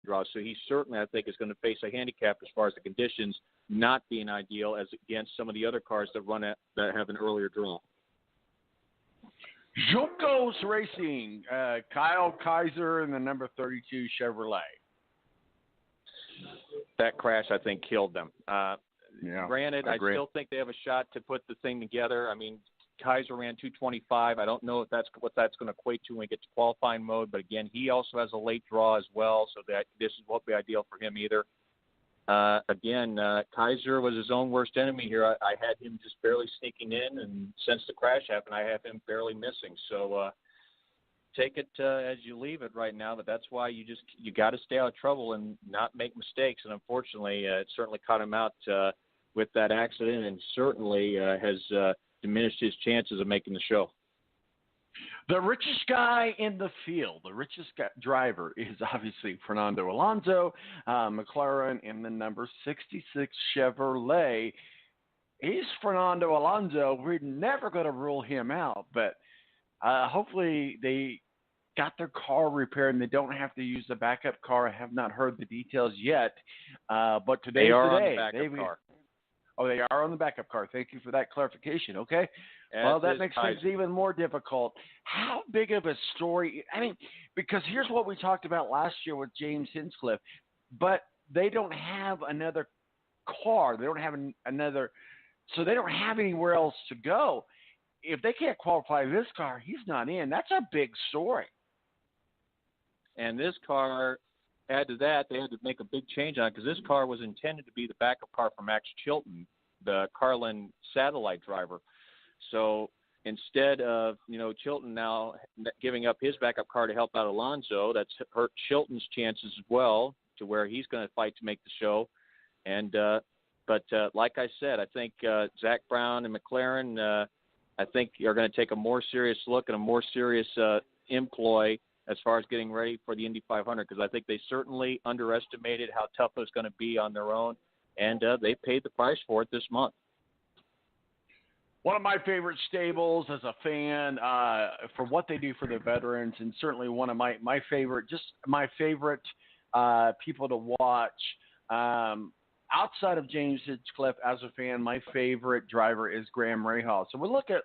draw. So he certainly, I think, is going to face a handicap as far as the conditions not being ideal as against some of the other cars that that have an earlier draw. Juncos Racing, Kyle Kaiser in the number 32 Chevrolet. That crash, I think, killed them. Granted, I still think they have a shot to put the thing together. I mean, Kaiser ran 225. I don't know if that's what that's going to equate to when we get to qualifying mode. But again, he also has a late draw as well, so that this won't be ideal for him either. Kaiser was his own worst enemy here. I had him just barely sneaking in, and since the crash happened, I have him barely missing. So take it as you leave it right now. But that's why you got to stay out of trouble and not make mistakes. And unfortunately, it certainly caught him out with that accident, and certainly has diminished his chances of making the show. The richest guy in the field, the richest driver is obviously Fernando Alonso, McLaren in the number 66 Chevrolet. He's Fernando Alonso. We're never going to rule him out, but hopefully they got their car repaired and they don't have to use the backup car. I have not heard the details yet, but today they is are today. On the backup car. Oh, they are on the backup car. Thank you for that clarification. Okay. Well, that makes things even more difficult. How big of a story? I mean, because here's what we talked about last year with James Hinchcliffe, but they don't have another car. They don't have another, so they don't have anywhere else to go. If they can't qualify this car, he's not in. That's a big story. And this car, add to that, they had to make a big change on it because this car was intended to be the backup car for Max Chilton, the Carlin satellite driver. So instead of, Chilton now giving up his backup car to help out Alonso, that's hurt Chilton's chances as well to where he's going to fight to make the show. And but like I said, I think Zach Brown and McLaren, I think are going to take a more serious look and a more serious employ as far as getting ready for the Indy 500, because I think they certainly underestimated how tough it was going to be on their own, and they paid the price for it this month. One of my favorite stables as a fan for what they do for the veterans, and certainly one of my favorite people to watch. Outside of James Hinchcliffe, as a fan, my favorite driver is Graham Rahal. So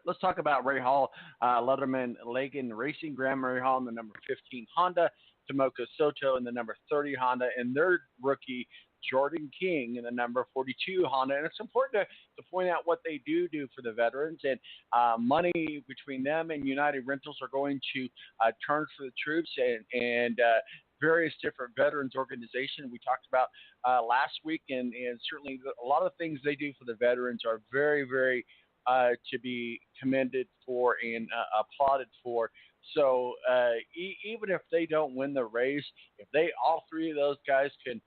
let's talk about Rahal, Letterman, Lagan Racing, Graham Rahal in the number 15 Honda, Tomoka Soto in the number 30 Honda, and their rookie Jordan King in the number 42 Honda. And it's important to point out what they do for the veterans. And money between them and United Rentals are going to turn for the troops and various different veterans organizations we talked about last week. And certainly a lot of things they do for the veterans are very, very to be commended for and applauded for. So even if they don't win the race, if all three of those guys can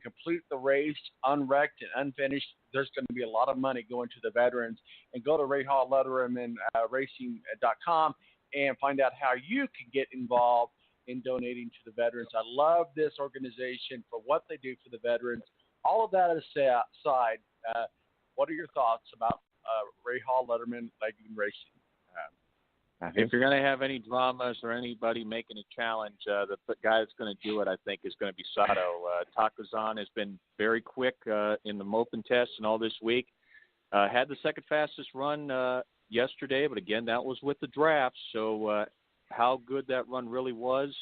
complete the race unwrecked and unfinished, there's going to be a lot of money going to the veterans. And go to Rahal Letterman Racing.com and find out how you can get involved in donating to the veterans. I love this organization for what they do for the veterans. All of that aside, what are your thoughts about Rahal Letterman Racing? If you're going to have any dramas or anybody making a challenge, the guy that's going to do it, I think, is going to be Sato. Takazan has been very quick in the Mopen tests and all this week. Had the second fastest run yesterday, but again, that was with the draft. So how good that run really was.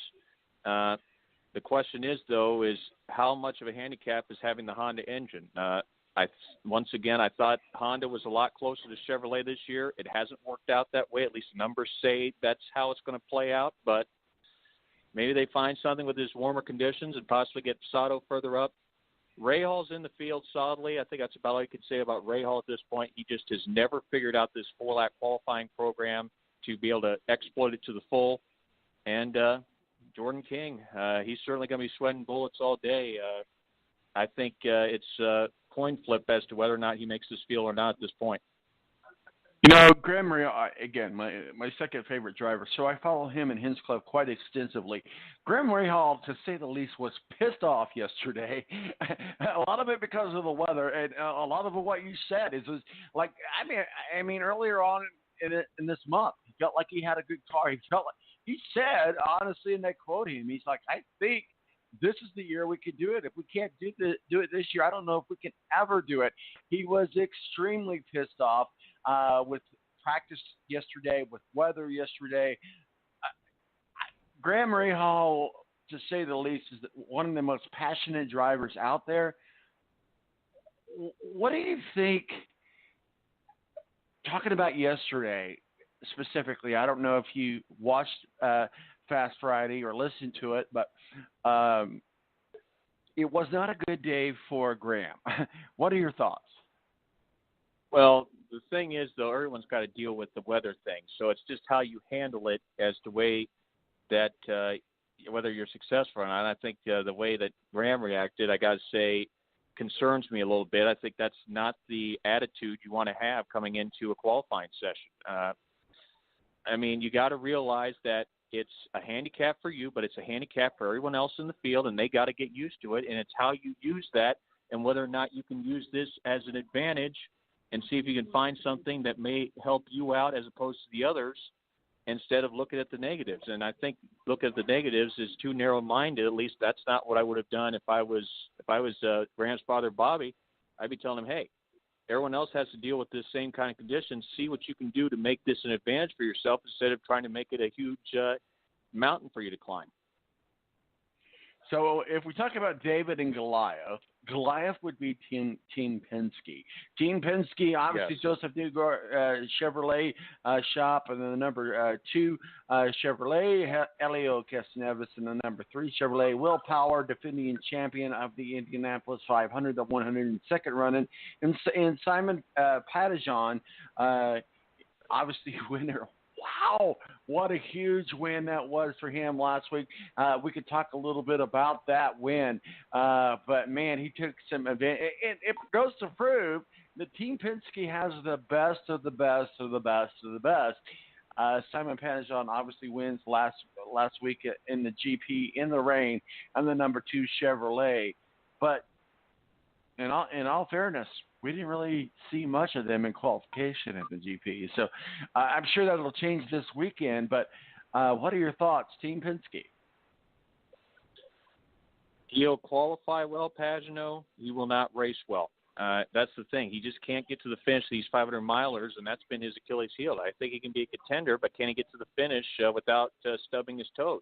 The question is, though, is how much of a handicap is having the Honda engine? Once again, I thought Honda was a lot closer to Chevrolet this year. It hasn't worked out that way. At least the numbers say that's how it's going to play out. But maybe they find something with these warmer conditions and possibly get Sato further up. Rahal's in the field solidly. I think that's about all you could say about Rahal at this point. He just has never figured out this 4-lap qualifying program to be able to exploit it to the full. And Jordan King, he's certainly going to be sweating bullets all day. I think it's coin flip as to whether or not he makes this field or not at this point. Graham Rahal, again, my second favorite driver, so I follow him and Hinchcliffe quite extensively. Graham Rahal, to say the least, was pissed off yesterday. A lot of it because of the weather, and a lot of what you said is like, I mean, earlier on in this month, he felt like he had a good car. He said, honestly, and I quote him, he's like, I think this is the year we could do it. If we can't do it this year, I don't know if we can ever do it. He was extremely pissed off with practice yesterday, with weather yesterday. Graham Rahal, to say the least, is one of the most passionate drivers out there. What do you think, talking about yesterday specifically, I don't know if you watched Fast Friday or listened to it, but it was not a good day for Graham. What are your thoughts? Well, the thing is, though, everyone's got to deal with the weather thing. So it's just how you handle it as the way that whether you're successful or not. And I think the way that Graham reacted, I got to say, concerns me a little bit. I think that's not the attitude you want to have coming into a qualifying session. I mean, you got to realize that it's a handicap for you, but it's a handicap for everyone else in the field, and they got to get used to it. And it's how you use that and whether or not you can use this as an advantage and see if you can find something that may help you out as opposed to the others instead of looking at the negatives. And I think look at the negatives is too narrow-minded. At least that's not what I would have done if I was Graham's father, Bobby. I'd be telling him, hey, everyone else has to deal with this same kind of conditions. See what you can do to make this an advantage for yourself instead of trying to make it a huge mountain for you to climb. So if we talk about David and Goliath, Goliath would be Team Penske. Team Penske, obviously, yes. Joseph Newgar Chevrolet shop, and then the number 2 Chevrolet, Elio Castroneves, and the number 3 Chevrolet. Will Power, defending champion of the Indianapolis 500, the 102nd running, and Simon Pattison, obviously winner. Wow, what a huge win that was for him last week. We could talk a little bit about that win. But, man, he took some event. It goes to prove that Team Penske has the best of the best of the best of the best. Simon Pattison obviously wins last week in the GP in the rain and the number 2 Chevrolet. But in all fairness, we didn't really see much of them in qualification at the GP. So I'm sure that will change this weekend. But what are your thoughts, Team Penske? He'll qualify well, Pagano. He will not race well. That's the thing. He just can't get to the finish of these 500 milers, and that's been his Achilles heel. I think he can be a contender, but can he get to the finish without stubbing his toes?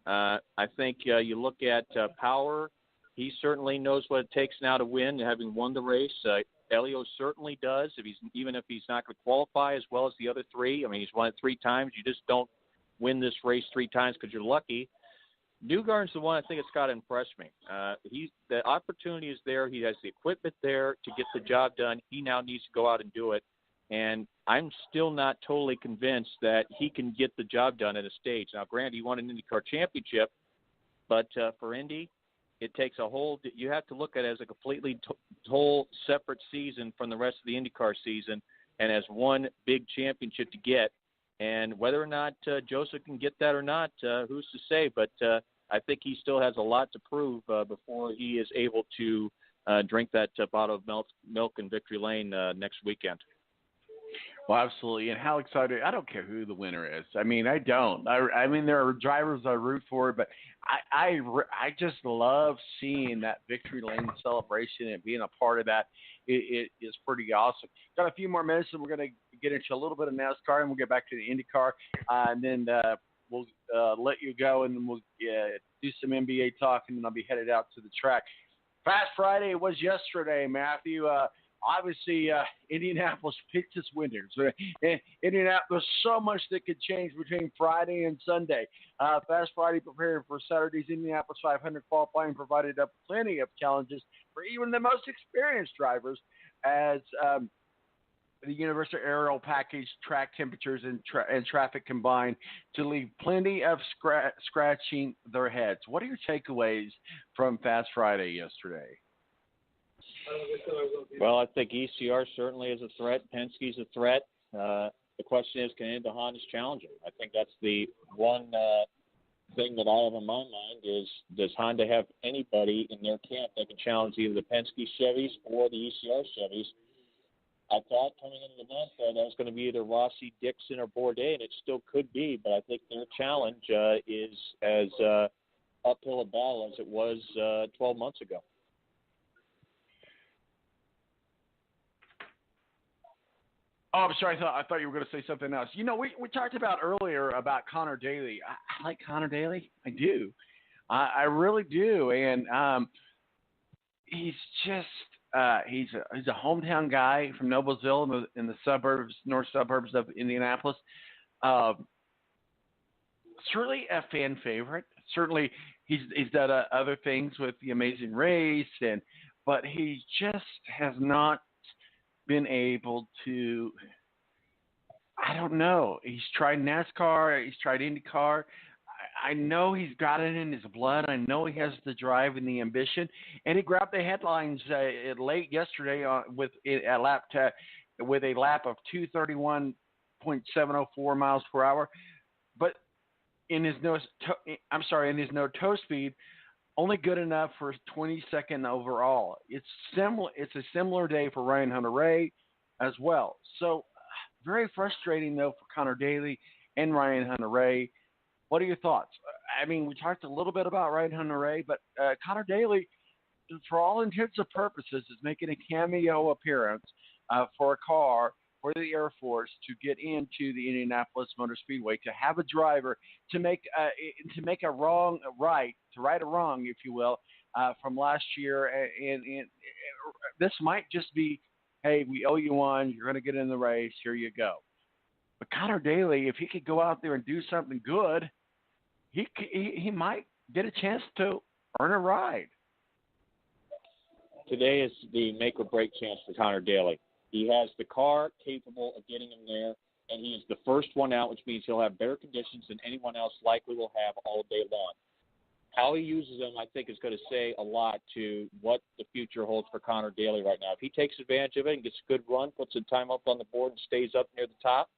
I think you look at Power. He certainly knows what it takes now to win, having won the race. Elio certainly does, even if he's not going to qualify as well as the other 3. I mean, he's won it 3 times. You just don't win this race 3 times because you're lucky. Newgarden's the one I think it's got to impress me. The opportunity is there. He has the equipment there to get the job done. He now needs to go out and do it. And I'm still not totally convinced that he can get the job done at a stage. Now, granted, he won an IndyCar championship, but for Indy, it takes you have to look at it as a completely whole separate season from the rest of the IndyCar season and as one big championship to get. And whether or not Joseph can get that or not, who's to say? But I think he still has a lot to prove before he is able to drink that bottle of milk in Victory Lane next weekend. Well, absolutely. And how excited. I don't care who the winner is. I mean, I don't. I mean, there are drivers I root for, but I just love seeing that Victory Lane celebration and being a part of that. It is pretty awesome. Got a few more minutes, and we're going to get into a little bit of NASCAR, and we'll get back to the IndyCar, and then we'll let you go, and then we'll do some NBA talk, and then I'll be headed out to the track. Fast Friday was yesterday, Matthew. Obviously, Indianapolis picked its winners. There's so much that could change between Friday and Sunday. Fast Friday preparing for Saturday's Indianapolis 500 qualifying provided up plenty of challenges for even the most experienced drivers as the Universal Aerial Package track temperatures and traffic combined to leave plenty of scratching their heads. What are your takeaways from Fast Friday yesterday? Well, I think ECR certainly is a threat. Penske's a threat. The question is, can the Hondas challenge him? I think that's the one thing that I have in my mind is, does Honda have anybody in their camp that can challenge either the Penske Chevys or the ECR Chevys? I thought coming into the month that was going to be either Rossi, Dixon, or Bourdais, and it still could be, but I think their challenge is as uphill a battle as it was 12 months ago. Oh, I'm sorry. I thought you were going to say something else. You know, we talked about earlier about Connor Daly. I like Connor Daly. I do. I really do. And he's just he's a hometown guy from Noblesville in the suburbs, north suburbs of Indianapolis. Certainly a fan favorite. Certainly he's done other things with the Amazing Race, but he just has not been able to. I don't know. He's tried NASCAR. He's tried IndyCar. I know he's got it in his blood. I know he has the drive and the ambition. And he grabbed the headlines late yesterday with a lap of 231.704 miles per hour. But in his no toe speed, only good enough for 22nd overall. It's a similar day for Ryan Hunter-Reay as well. So very frustrating though for Connor Daly and Ryan Hunter-Reay. What are your thoughts? I mean, we talked a little bit about Ryan Hunter-Reay, but Connor Daly, for all intents and purposes, is making a cameo appearance for a car for the Air Force to get into the Indianapolis Motor Speedway, to have a driver to make a wrong right, to right a wrong, if you will, from last year. And this might just be, hey, we owe you one. You're going to get in the race. Here you go. But Connor Daly, if he could go out there and do something good, he might get a chance to earn a ride. Today is the make or break chance for Connor Daly. He has the car capable of getting him there, and he is the first one out, which means he'll have better conditions than anyone else likely will have all day long. How he uses them, I think, is going to say a lot to what the future holds for Connor Daly right now. If he takes advantage of it and gets a good run, puts some time up on the board, and stays up near the top,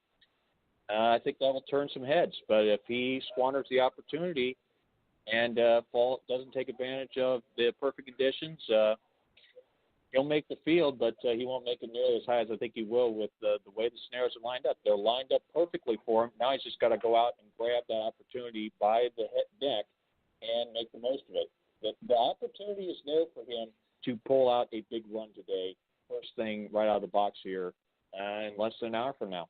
I think that will turn some heads. But if he squanders the opportunity and doesn't take advantage of the perfect conditions, he'll make the field, but he won't make it nearly as high as I think he will with the way the snares are lined up. They're lined up perfectly for him. Now he's just got to go out and grab that opportunity by the neck and make the most of it. The opportunity is there for him to pull out a big run today, first thing right out of the box here, in less than an hour from now.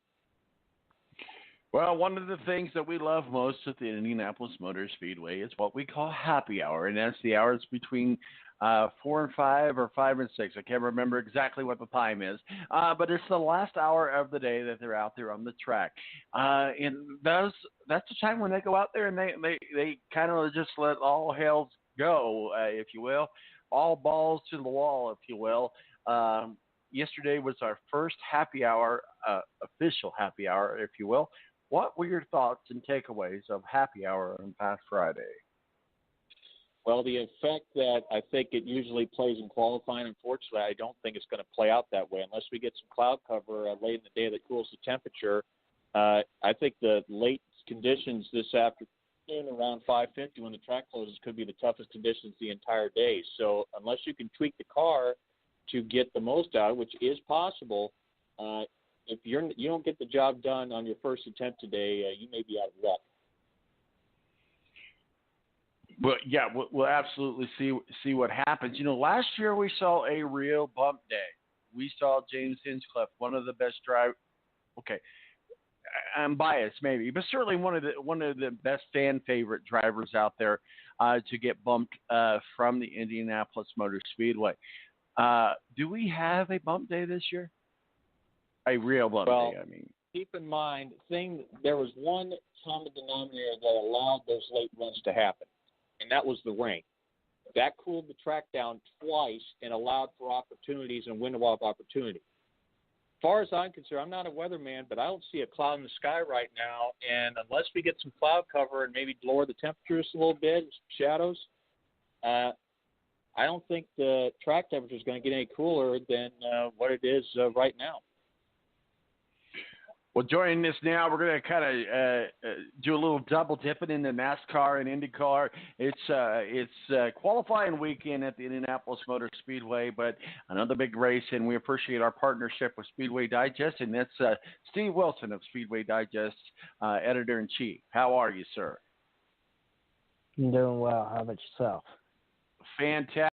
Well, one of the things that we love most at the Indianapolis Motor Speedway is what we call happy hour, and that's the hours between 4 and 5 or 5 and 6. I can't remember exactly what the time is, but it's the last hour of the day that they're out there on the track. And that's the time when they go out there and they kind of just let all hells go, if you will, all balls to the wall, if you will. Yesterday was our first happy hour, official happy hour, if you will. What were your thoughts and takeaways of happy hour on past Friday? Well, the effect that I think it usually plays in qualifying, unfortunately, I don't think it's going to play out that way unless we get some cloud cover late in the day that cools the temperature. I think the late conditions this afternoon around 5:50 when the track closes could be the toughest conditions the entire day. So unless you can tweak the car to get the most out, which is possible, if you don't get the job done on your first attempt today, you may be out of luck. Well, yeah, we'll absolutely see what happens. You know, last year we saw a real bump day. We saw James Hinchcliffe, one of the best drivers. Okay, I'm biased maybe, but certainly one of the best fan favorite drivers out there to get bumped from the Indianapolis Motor Speedway. Do we have a bump day this year? A real bump day, I mean. Keep in mind, there was one common denominator that allowed those late runs to happen, and that was the rain. That cooled the track down twice and allowed for opportunities and window of opportunity. As far as I'm concerned, I'm not a weatherman, but I don't see a cloud in the sky right now, and unless we get some cloud cover and maybe lower the temperatures a little bit, some shadows, I don't think the track temperature is going to get any cooler than what it is right now. Well, joining us now, we're going to kind of do a little double dipping into NASCAR and IndyCar. It's qualifying weekend at the Indianapolis Motor Speedway, but another big race, and we appreciate our partnership with Speedway Digest, and that's Steve Wilson of Speedway Digest, editor-in-chief. How are you, sir? I'm doing well. How about yourself? Fantastic.